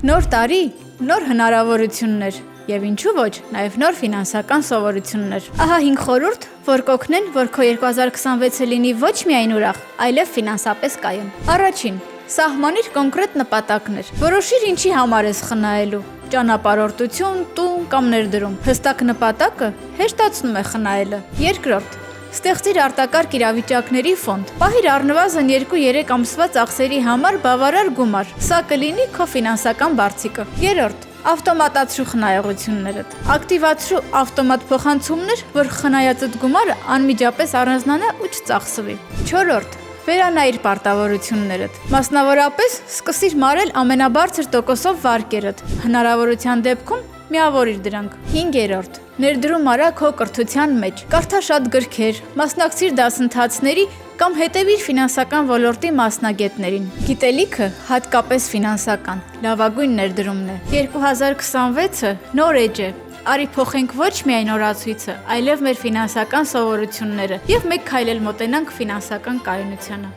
Նոր տարի, նոր հնարավորություններ եւ ինչու ոչ, նաեւ նոր ֆինանսական սովորություններ։ Ահա 5 խորհուրդ, որ կօգնեն, որ քո 2026-ը լինի ոչ միայն ուրախ, այլև ֆինանսապես կայուն։ Առաջին. սահմանիր կոնկրետ նպատակներ։ Որոշիր ինչի համար ես խնայելու։ Ճանապարհորդություն, տուն կամ ներդրում։ Հստակ նպատակը հեշտացնում է խնայելը։ Երկրորդ. ստեղծիր արտակարգ իրավիճակների ֆոնդ։ Պահիր առնվազն 2-3 ամսվա ծախսերի համար բավարար գումար։ Սա կլինի քո ֆինանսական բարձիկը։ Երրորդ. ավտոմատացրու խնայողություններդ։ Ակտիվացրու ավտոմատ փոխանցումներ, որ խնայածդ գումարը անմիջապես առանձնանա ու չծախսվի։ Չորրորդ. վերանայիր պարտավորություններդ։ Մասնավորապես սկսիր մարել ամենաբարձր տոկոսով վարկերդ։ Հնարավորության դեպքում միավորիր դրանք։ 5-րդ. ներդրում արա քո կրթության մեջ։ Կարդա շատ գրքեր, մասնակցիր դասընթացների կամ հետևիր ֆինանսական ոլորտի մասնագետներին։ Գիտելիքը, հատկապես ֆինանսական, լավագույն ներդրումն է։ 2026-ը նոր էջ է։ Արի փոխենք ոչ միայն օրացույցը, այլև մեր ֆինանսական սովորությունները եւ մեկ քայլ էլ մոտենանք ֆինանսական կայունությանը։